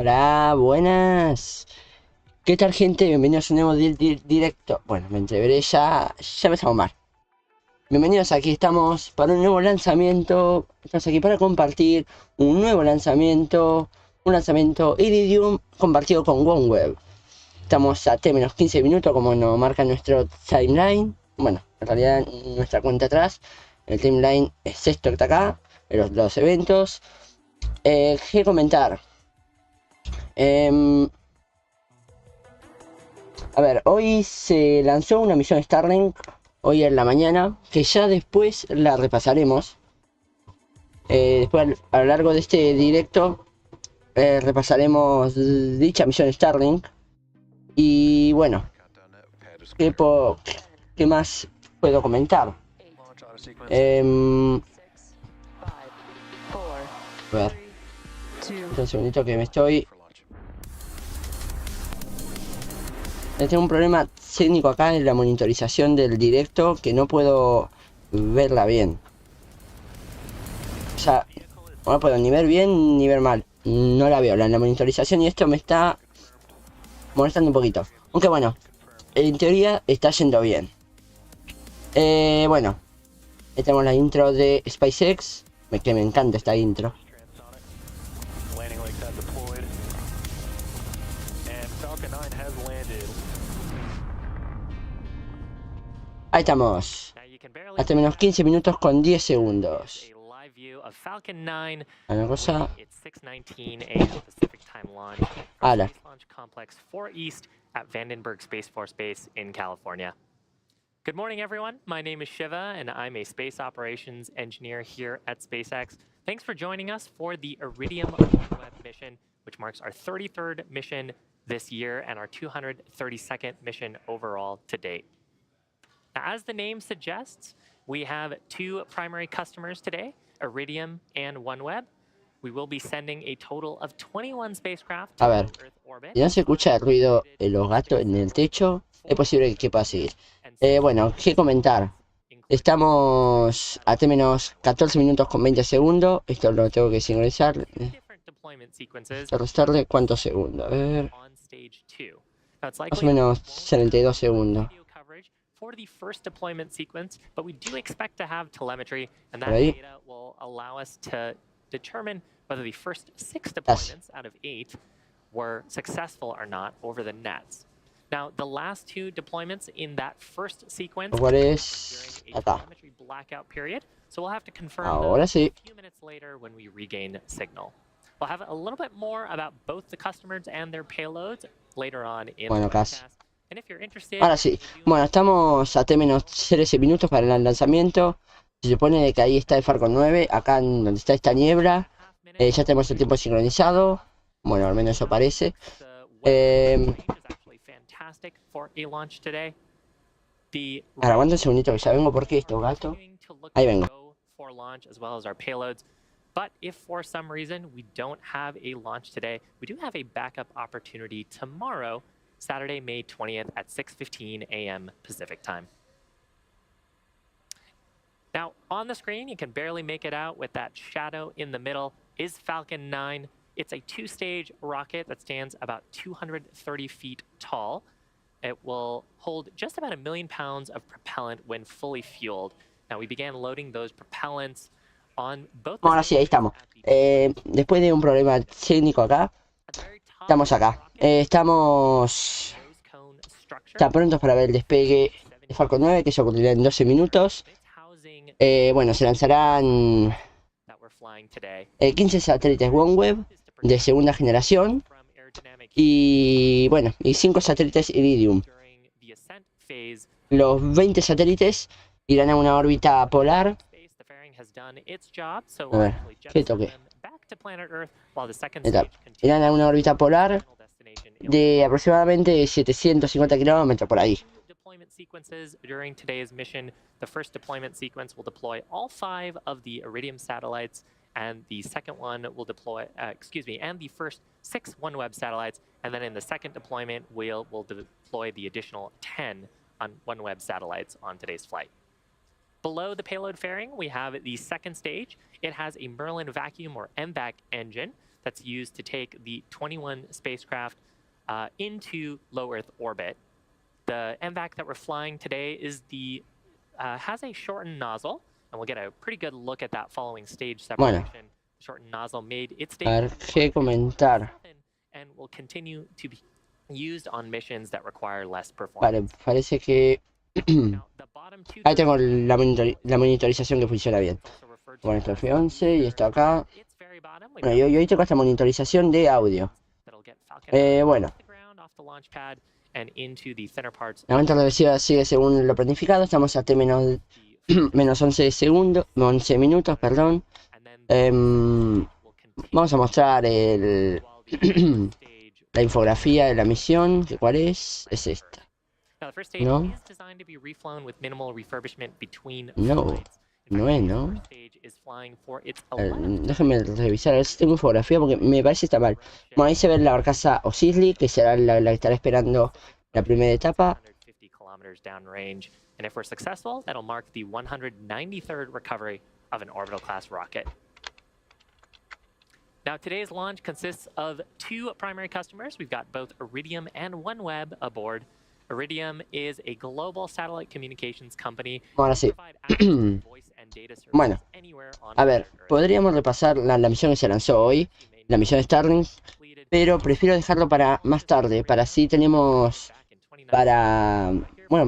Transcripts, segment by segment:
Hola, buenas. ¿Qué tal, gente? Bienvenidos a un nuevo directo. Bueno, me entreveré ya me estamos mal. Bienvenidos, aquí estamos para un nuevo lanzamiento. Estamos aquí para compartir un nuevo lanzamiento. Un lanzamiento IRIDIUM compartido con OneWeb. Estamos a T-15 minutos, como nos marca nuestro timeline. Bueno, en realidad nuestra cuenta atrás. El timeline es esto que está acá. Los eventos. ¿Qué comentar? A ver, hoy se lanzó una misión Starlink, hoy en la mañana, que ya después la repasaremos. Después a lo largo de este directo repasaremos dicha misión Starlink. Y bueno, ¿qué más puedo comentar? A ver, un segundito que me estoy... Tengo un problema técnico acá en la monitorización del directo, que no puedo verla bien. O sea, no puedo ni ver bien ni ver mal. No la veo en la monitorización y esto me está molestando un poquito. Aunque bueno, en teoría está yendo bien. Bueno, ahí tenemos la intro de SpaceX, que me encanta esta intro. Ahí estamos. Hasta menos 15 minutos con 10 segundos. Una cosa. Ala. Good morning, everyone. My name is Shiva, and I'm a space operations engineer here at SpaceX. Thanks for joining us for the IRIDIUM-9 mission, which marks our 33rd mission this year and our 232nd mission overall to date. Now, as the name suggests, we have two primary customers today, IRIDIUM and OneWeb. We will be sending a total of 21 spacecraft to Earth orbit. Si no se escucha el ruido de los gatos en el techo, es posible que pueda seguir. Bueno, ¿qué comentar? Estamos a T-14 minutos con 20 segundos. Esto lo tengo que sincronizar. Restarle cuántos segundos. A ver. Más o menos 72 segundos. For the first deployment sequence, but we do expect to have telemetry, and that data will allow us to determine whether the first 6 deployments out of 8 were successful or not over the nets. Now, the last 2 deployments in that first sequence during a telemetry blackout period, so we'll have to confirm those a few minutes later when we regain signal. We'll have a little bit more about both the customers and their payloads later on in the podcast. Ahora sí, bueno, estamos a T-13 minutos para el lanzamiento. Se supone que ahí está el Falcon 9, acá en donde está esta niebla. Ya tenemos el tiempo sincronizado. Bueno, al menos eso parece. Ahora, aguanta un segundito que ya vengo, porque esto, gato. Ahí vengo. But if for some reason we don't have a launch today, we do have a backup opportunity tomorrow, Saturday, May 20th at 6:15 a.m. Pacific time. Now, on the screen, you can barely make it out with that shadow in the middle, is Falcon 9. It's a 2-stage rocket that stands about 230 feet tall. It will hold just about 1 million pounds of propellant when fully fueled. Now, we began loading those propellants on both. Ahora sí, ahí estamos. Después de un problema técnico acá, estamos acá. Estamos ya prontos para ver el despegue de Falcon 9, que se ocurrirá en 12 minutos. Bueno, se lanzarán 15 satélites OneWeb de segunda generación. Y bueno, y 5 satélites IRIDIUM. Los 20 satélites irán a una órbita polar. A ver, ¿qué toque? Irán a una órbita polar de aproximadamente 750 kilómetros por ahí. During today's mission, the first deployment sequence will deploy all 5 of the Iridium satellites, and the second one will deploy, and the first 6 OneWeb satellites, and then in the second deployment, we'll deploy the additional 10 on OneWeb satellites on today's flight. Below the payload fairing, we have the second stage. It has a Merlin vacuum or MVAC engine that's used to take the 21 spacecraft into low Earth orbit. The MVAC that we're flying today is has a shortened nozzle, and we'll get a pretty good look at that following stage separation. Bueno, Shortened nozzle made its a ver qué comentar. and will continue to be used on missions that require less Vale, performance. parece que ahí tengo la monitorización que funciona bien. Bueno, esto es F11 y esto acá. Bueno, yo hoy tengo esta monitorización de audio. Bueno, la venta regresiva sigue según lo planificado. Estamos a T menos 11 segundos, 11 minutos, perdón. Vamos a mostrar la infografía de la misión, que cuál es esta. ¿No? No es, ¿no? Déjenme revisar a ver si tengo infografía porque me parece que está mal. Bueno, ahí se ve la barcaza Osisli, que será la que estará esperando la primera etapa. And if we're successful, that'll mark the 193rd recovery of an orbital class rocket. Now, today's launch consists of two primary customers. We've got both IRIDIUM and OneWeb aboard. IRIDIUM is a global satellite communications company. Ahora sí. Bueno, a ver, podríamos repasar la misión que se lanzó hoy, la misión Starlink, pero prefiero dejarlo para más tarde, para así tenemos para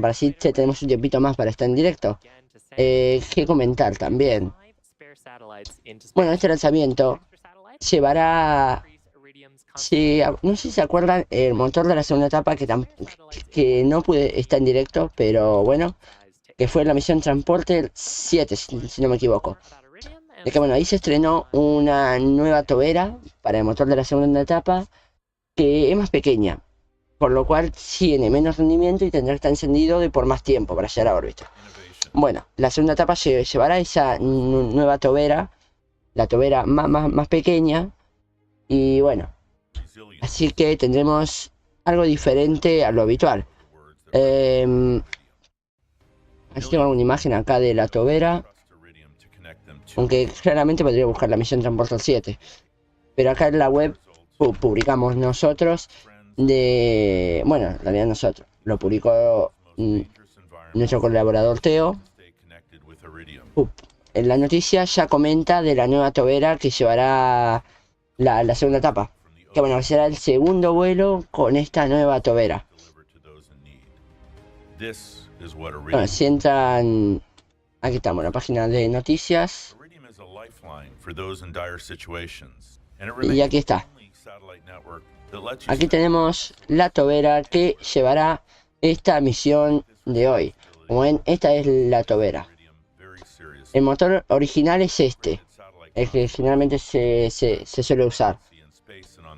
así tenemos un tiempito más para estar en directo. ¿Qué comentar también? Bueno, este lanzamiento llevará, no sé si se acuerdan, el motor de la segunda etapa que no pude estar en directo, pero bueno, que fue la misión Transporter 7, si no me equivoco. De que bueno, ahí se estrenó una nueva tobera para el motor de la segunda etapa, que es más pequeña, por lo cual tiene menos rendimiento y tendrá que estar encendido por más tiempo para llegar a órbita. Bueno, la segunda etapa llevará esa nueva tobera, la tobera más pequeña, y bueno, así que tendremos algo diferente a lo habitual. Así tengo alguna imagen acá de la tobera, aunque claramente podría buscar la misión Transporter 7, pero acá en la web publicamos nosotros bueno, en realidad nosotros lo publicó nuestro colaborador Teo. En la noticia ya comenta de la nueva tobera que llevará la segunda etapa, que bueno, será el segundo vuelo con esta nueva tobera. Bueno, si entran, aquí estamos, la página de noticias, y aquí está. Aquí tenemos la tobera que llevará esta misión de hoy. Como ven, esta es la tobera. El motor original es este, el que generalmente se suele usar.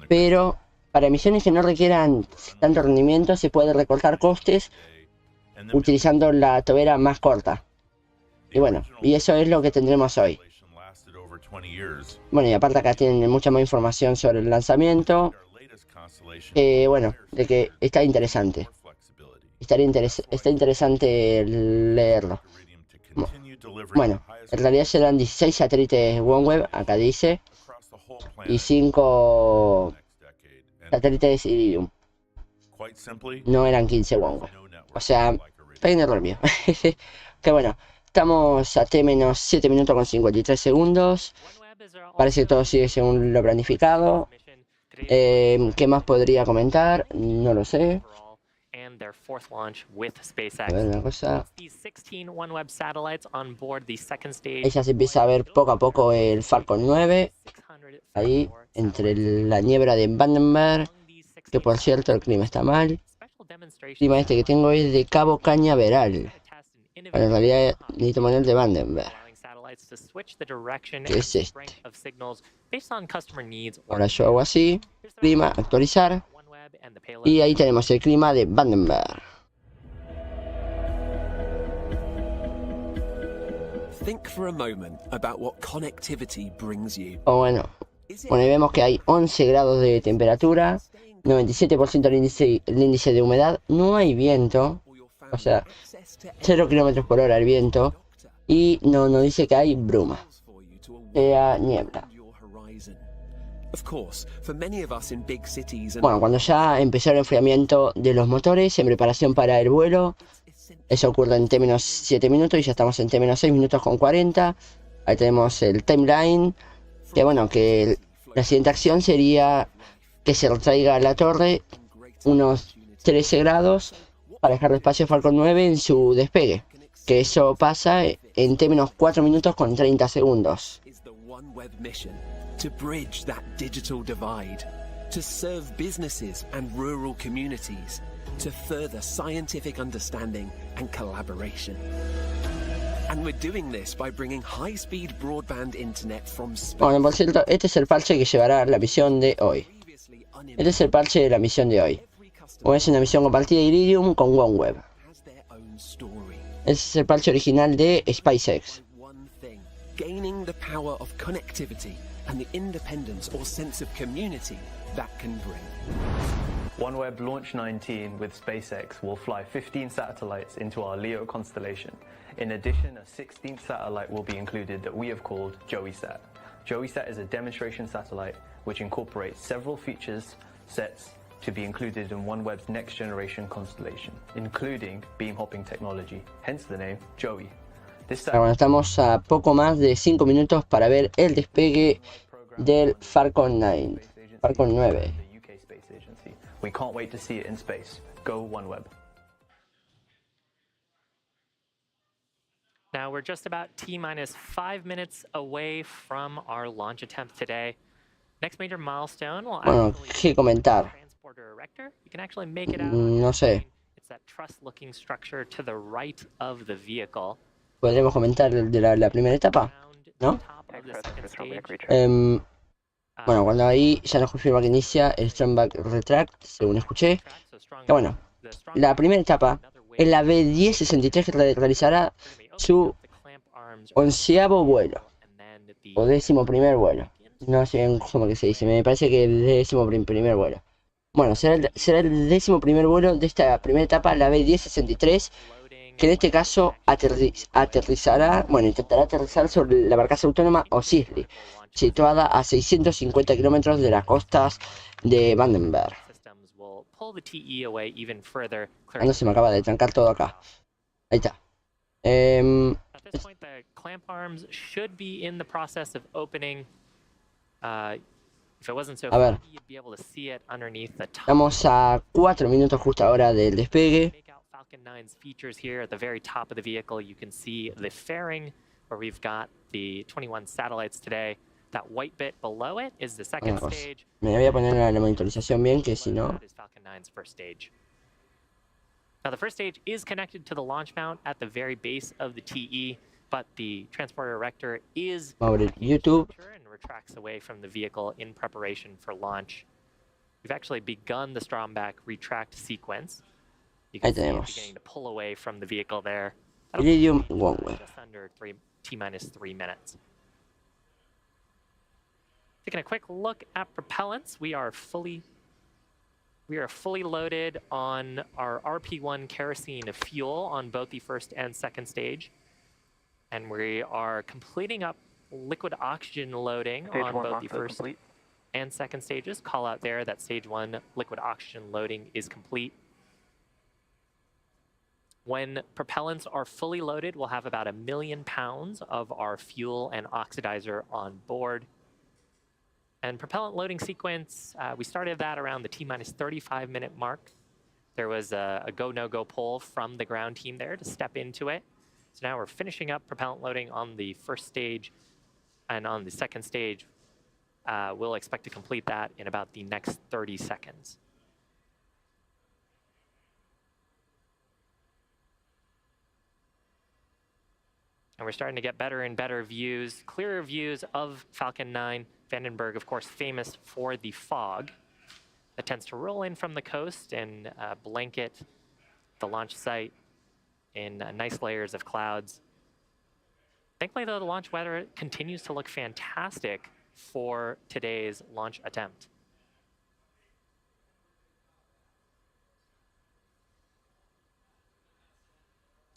Pero para misiones que no requieran tanto rendimiento se puede recortar costes utilizando la tobera más corta. Y bueno, y eso es lo que tendremos hoy. Bueno, y aparte acá tienen mucha más información sobre el lanzamiento. Bueno, de que está interesante. Está interesante leerlo. Bueno, en realidad serán 16 satélites OneWeb, acá dice, y 5 satélites IRIDIUM. No eran 15 OneWeb. O sea, pequeño error mío. Que bueno, estamos a T menos 7 minutos con 53 segundos. Parece que todo sigue según lo planificado. ¿Qué más podría comentar? No lo sé. A ver una cosa. Ella se empieza a ver poco a poco el Falcon 9. Ahí, entre la niebla de Vandenberg. Que por cierto el clima está mal. El clima este que tengo es de Cabo Cañaveral. Bueno, en realidad necesito poner de Vandenberg. ¿Qué es este? Ahora yo hago así, clima, actualizar, y ahí tenemos el clima de Vandenberg. Bueno, ahí vemos que hay 11 grados de temperatura, 97% el índice de humedad, no hay viento, o sea, 0 km/h el viento. Y no nos dice que hay bruma, sea niebla. Bueno, cuando ya empezó el enfriamiento de los motores en preparación para el vuelo, eso ocurre en T-7 minutos y ya estamos en T-6 minutos con 40. Ahí tenemos el timeline, que bueno, que la siguiente acción sería que se retraiga la torre unos 13 grados para dejar espacio a Falcon 9 en su despegue, que eso pasa en T-4 minutos con 30 segundos. To bridge that digital divide, to serve businesses and rural communities, to further scientific understanding and collaboration. And we're doing this by bringing high-speed broadband internet from space. Bueno, por cierto, este es el parche que llevará la misión de hoy. Este es el parche de la misión de hoy. Como es una misión compartida de Iridium con OneWeb. Este es el parche original de SpaceX. Gaining the power of connectivity and the independence or sense of community that can bring. OneWeb Launch 19 with SpaceX will fly 15 satellites into our LEO constellation. In addition, a 16th satellite will be included that we have called JoeySat. JoeySat is a demonstration satellite which incorporates several features sets to be included in OneWeb's next generation constellation, including beam hopping technology, hence the name Joey. Bueno, estamos a poco más de 5 minutos para ver el despegue del Falcon 9. Falcon 9. We can't wait to see it in space. Go OneWeb. Now we're just about T-5 minutes away from our launch attempt today. Next major milestone will Bueno, ¿qué comentar? transporter erector. You can actually make it out. No sé. It's that truss-looking structure to the right of the vehicle. ¿Podremos comentar el de la primera etapa? ¿No? Bueno, cuando ahí ya nos confirma que inicia el Strongback Retract, según escuché. Que bueno, la primera etapa es la B1063 que realizará su 11º vuelo. O 11º vuelo. No sé cómo que se dice, me parece que el 11º vuelo. Bueno, será el 11º vuelo de esta primera etapa, la B1063. Que en este caso aterrizará, bueno, intentará aterrizar sobre la barcaza autónoma Osiris, situada a 650 kilómetros de las costas de Vandenberg. No se me acaba de trancar todo acá. Ahí está. A ver. Estamos a 4 minutos justo ahora del despegue. Falcon 9's features here at the very top of the vehicle. You can see the fairing where we've got the 21 satellites today. That white bit below it is the second stage. Me voy a poner la monitorización bien, que si no. That is Falcon 9's first stage. Now the first stage is connected to the launch mount at the very base of the TE, but the transporter erector is YouTube and retracts away from the vehicle in preparation for launch. We've actually begun the Stromback retract sequence. You can see it beginning to pull away from the vehicle there. IRIDIUM-9. Just under T-3 minutes. Taking a quick look at propellants, we are fully loaded on our RP1 kerosene fuel on both the first and second stage, and we are completing up liquid oxygen loading on both the first and second stages. Call out there that stage 1 liquid oxygen loading is complete. When propellants are fully loaded, we'll have about 1 million pounds of our fuel and oxidizer on board. And propellant loading sequence, we started that around the T-35 minute mark. There was a go, no-go poll from the ground team there to step into it. So now we're finishing up propellant loading on the first stage, and on the second stage, we'll expect to complete that in about the next 30 seconds. And we're starting to get better and better views, clearer views of Falcon 9. Vandenberg, of course, famous for the fog that tends to roll in from the coast and blanket the launch site in nice layers of clouds. Thankfully, though, the launch weather continues to look fantastic for today's launch attempt.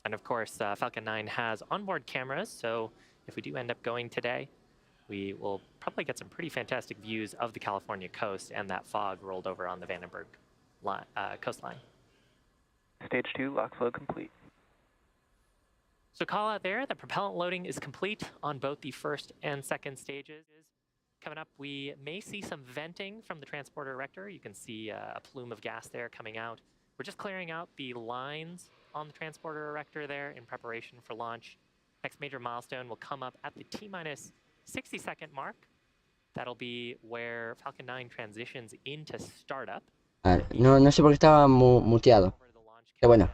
And of course, Falcon 9 has onboard cameras, so if we do end up going today, we will probably get some pretty fantastic views of the California coast and that fog rolled over on the Vandenberg coastline. Stage 2, lock flow complete. So call out there that propellant loading is complete on both the first and second stages. Coming up, we may see some venting from the transporter erector. You can see a plume of gas there coming out. We're just clearing out the lines on the transporter erector there in preparation for launch. Next major milestone will come up at the T-minus 60-second mark. That'll be where Falcon 9 transitions into startup. No sé por qué estaba muteado. Pero bueno.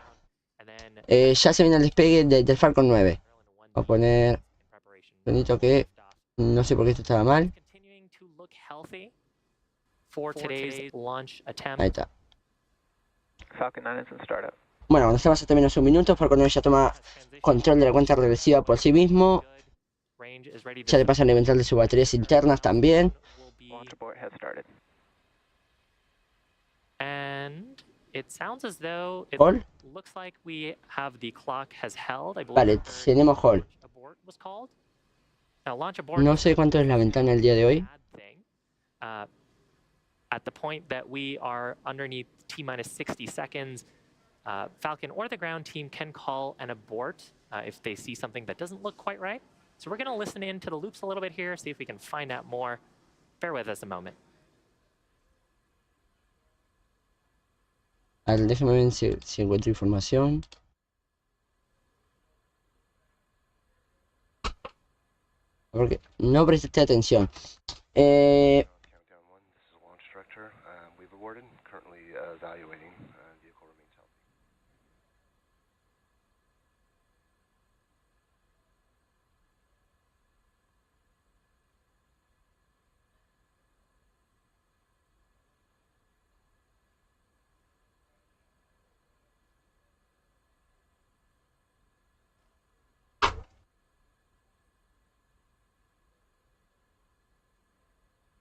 Ya se viene el despegue del Falcon 9. Voy a poner... Bonito que... No sé por qué esto estaba mal. Ahí está. Falcon 9 is in startup. Bueno, cuando estamos hasta menos un minuto, Falcon 9 ya toma control de la cuenta regresiva por sí mismo. Ya le pasa a alimentar de sus baterías internas también. Launch abort has started. And it sounds as though it Hold. looks like we have the clock has held. I believe Vale, tenemos hold. abort was called. Now, launch abort. No sé cuánto es la ventana el día de hoy. At the point that we are underneath T-minus 60 seconds, Falcon or the ground team can call an abort if they see something that doesn't look quite right. So we're going to listen in to the loops a little bit here, see if we can find out more. Bear with us a moment. A ver, déjame ver si encuentro información. Porque no presté atención. Countdown 1, this is a launch structure. We've aborted, currently evaluating. Vehicle remains healthy.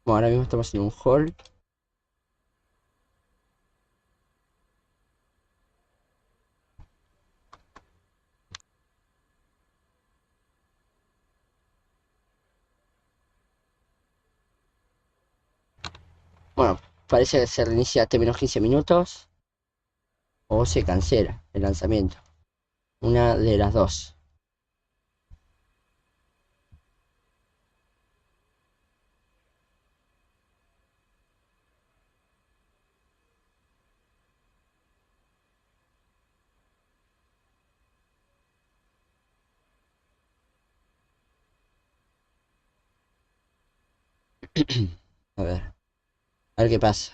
Bueno, ahora mismo estamos en un hold. Bueno, parece que se reinicia hasta menos 15 minutos. O se cancela el lanzamiento. Una de las dos. A ver qué pasa.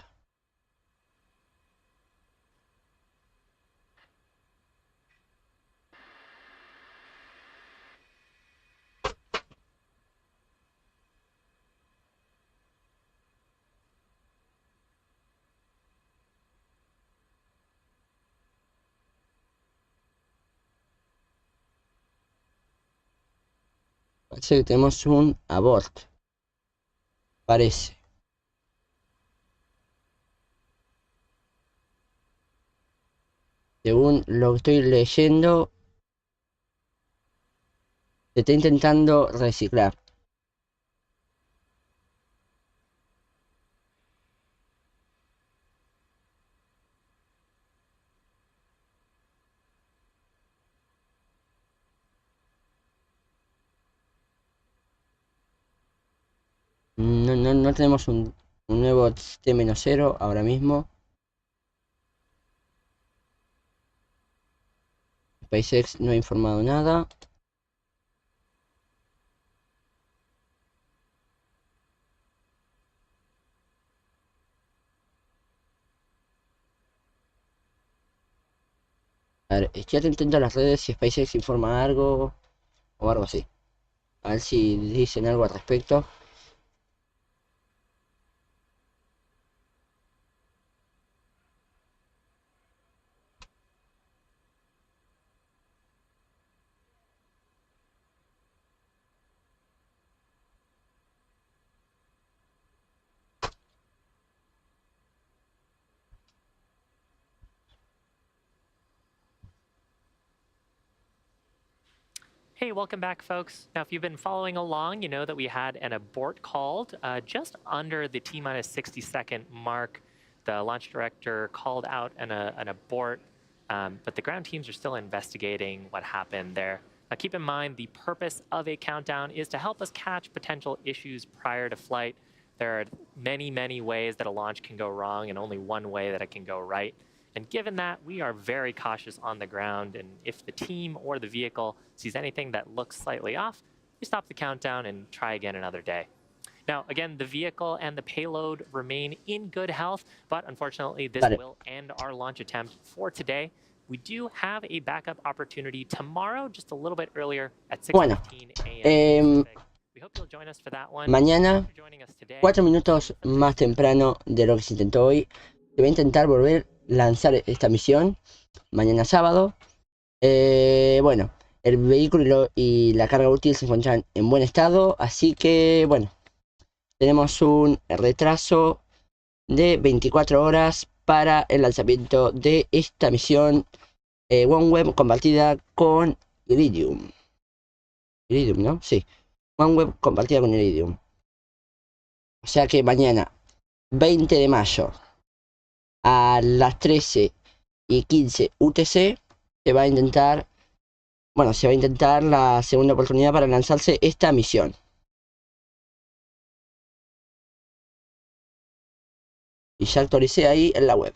Parece que tenemos un abort. Parece. Según lo que estoy leyendo, se está intentando reciclar. No tenemos un nuevo T-0 ahora mismo. SpaceX no ha informado nada. A ver, estoy atento a las redes si SpaceX informa algo o algo así. A ver si dicen algo al respecto. Hey, welcome back, folks. Now, if you've been following along, you know that we had an abort called just under the T-minus 60-second mark. The launch director called out an abort, but the ground teams are still investigating what happened there. Now, keep in mind, the purpose of a countdown is to help us catch potential issues prior to flight. There are many, many ways that a launch can go wrong and only one way that it can go right. And given that, we are very cautious on the ground, and if the team or the vehicle sees anything that looks slightly off, we stop the countdown and try again another day. Now, again, the vehicle and the payload remain in good health, but unfortunately, this will end our launch attempt for today. We do have a backup opportunity tomorrow, just a little bit earlier at 6:15 a.m. We hope you'll join us for that one. Mañana, 4 minutos más temprano de lo que se intentó hoy, se va a intentar volver lanzar esta misión mañana sábado. Bueno, el vehículo y la carga útil se encuentran en buen estado, así que bueno, tenemos un retraso de 24 horas para el lanzamiento de esta misión OneWeb compartida con IRIDIUM, ¿no? Sí, OneWeb compartida con IRIDIUM. O sea que mañana 20 de mayo a las 13:15 UTC se va a intentar la segunda oportunidad para lanzarse esta misión. Y ya actualicé ahí en la web.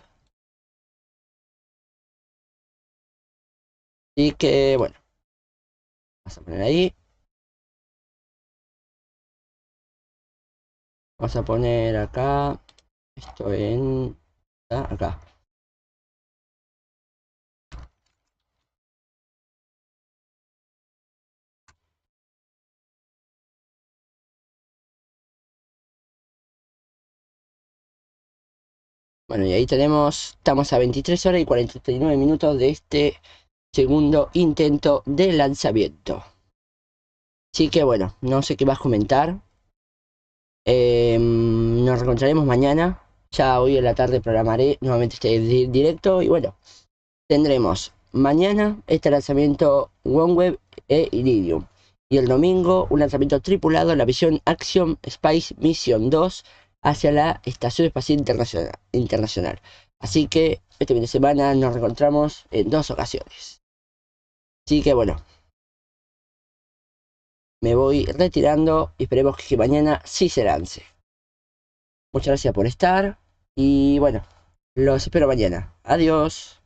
Así que bueno, vamos a poner ahí. Vamos a poner acá esto en acá. Bueno, y ahí estamos a 23 horas y 49 minutos de este segundo intento de lanzamiento. Así que bueno, no sé qué vas a comentar. Nos reencontraremos mañana. Ya hoy en la tarde programaré nuevamente este directo. Y bueno, tendremos mañana este lanzamiento OneWeb e IRIDIUM. Y el domingo un lanzamiento tripulado en la misión Action Space Mission 2 hacia la Estación Espacial Internacional. Así que este fin de semana nos reencontramos en 2 ocasiones. Así que bueno, me voy retirando y esperemos que mañana sí se lance. Muchas gracias por estar y bueno, los espero mañana. Adiós.